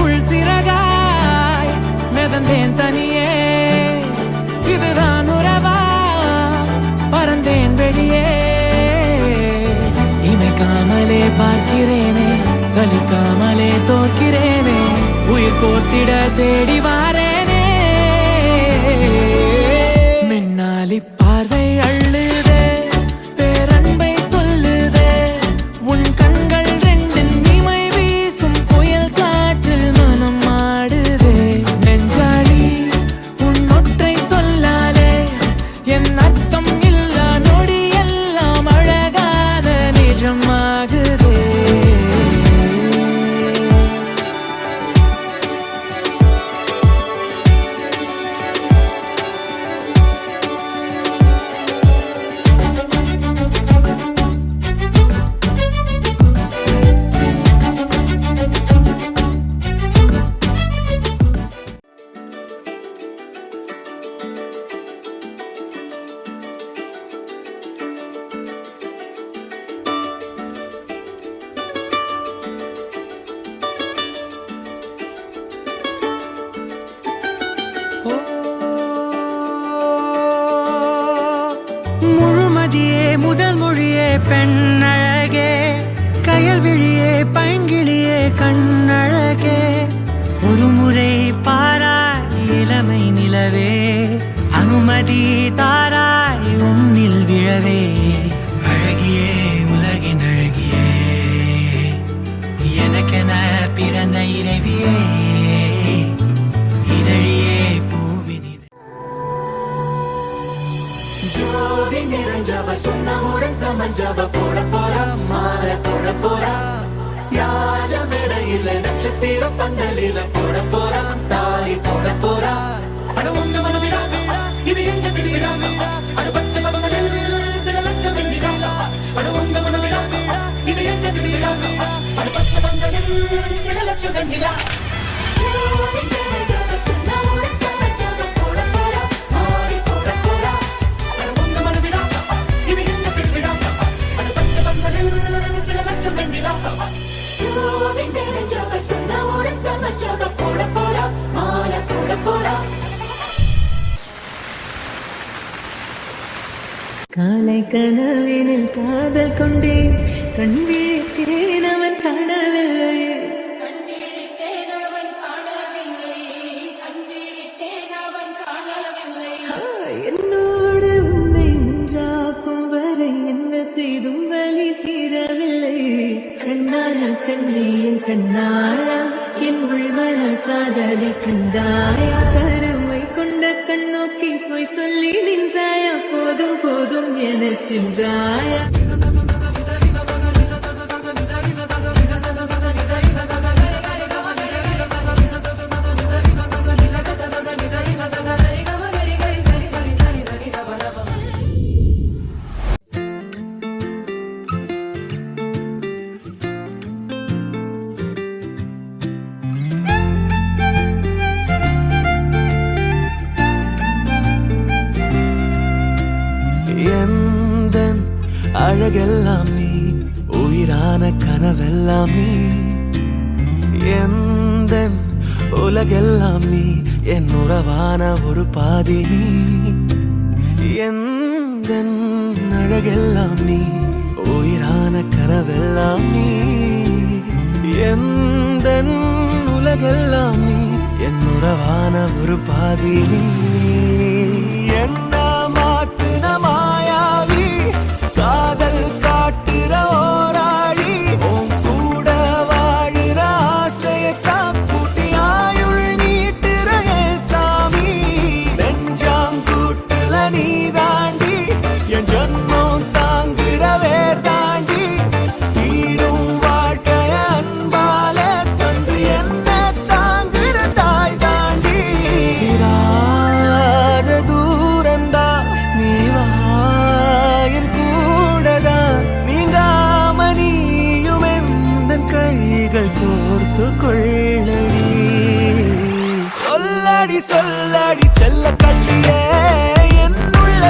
உனக்குள் சிறகாய் மிதந்தேன் தனியே. இதுதான் உறவா பறந்தேன் வெளியே. இமைக்காமலே பார்க்கிறேனே, சலிக்காமலே தோற்கிறேனே, உயிர் கோர்த்திட தேடி வாரேனே. மின்னாலி பார்வை அள்ளுதே, பேரன்பை சொல்லுதே, உன் கண்கள் ரெண்டின் இமை வீசும் புயல் காற்றில் மனம் ஆடுதே. நெஞ்சாடி உன் ஒற்றை சொல்லாலே என் அர்த்தம் இல்லா நொடி எல்லாம் அழகான நிஜமாகுதே. முழுமதியே முதல் மொழியே பெண்ணழகே, கயல் விழியே பைங்கிழியே கண்ணழகே, ஒரு முறை பாராய் இளமை நிலவே, அனுமதி தாராய் உன்னில் விழவே. அழகியே உலகின் அழகியே, எனக்கென பிறந்த இறைவியே, இதழியே ஜோதி நிறைஞ்சவ சொன்னவுடன் சமஞ்சவ போட போறா, மாலை போட போறா. யாஜ மேடையில நட்சத்திர பந்தலில போட போறா, தாலி போட போறா. அட உங்க மனவிடா இது எங்க விடா, அட பச்சை பவனில் சில லட்சம் விடா. அட உங்க மனவிடா இது எங்க விடா, அட பச்சை பவனில் சில லட்சம் விடா. ஜோதி நிறைஞ்சவ சொன்னவுடன் சமஞ்சவ போட போறா, மாலை போட போறா. காலை கனவினில் காதல் கொண்டேன், கண் விழித்தேன் அவன் காணவில்லை. என்னோடு உண்மை ஒன்றாக்கும் வரை என்ன செய்தும் வழி தீரவில்லை. கண்ணான கண்ணையும் கண்ணாயா, என் உள்மன காதலை கண்டாயா, கருமை கொண்ட கண்ணோக்கி போய் சொல்லி நின்றாயா, போதும் போதும் என சென்றாயா. அழகெல்லாம் நீ, உயிரான கனவெல்லாம் நீ, எந்தன் உலகெல்லாம் நீ, என் உறவான ஒரு பாதி நீ. எந்தன் அழகெல்லாம் நீ, உயிரான கனவெல்லாம் நீ, எந்தன் உலகெல்லாம் நீ, என் உறவான ஒரு பாதி நீ. என்ன மாத்துன மாயாவி, காதல் காட்டுற ஓராளி, உன் கூட வாழுற ஆசையத்தா கூட்டி ஆயுள் நீட்டுற சாமி. நெஞ்சாங்கூட்டுல நீ தாண்டி, என் ஜன்மம் தாங்குற வேர் தாண்டி, தீரும் வாழ்க்கைய அன்பால தந்து என்ன தாங்குற தாய் தாண்டி. தூரந்தா நீ வா என் கூடதா, நீங்காம நீயும் எந்தன் கைகள் கோர்த்து கொள்ளடி. சொல்லடி சொல்லடி செல்ல கள்ளியே, என்னுள்ள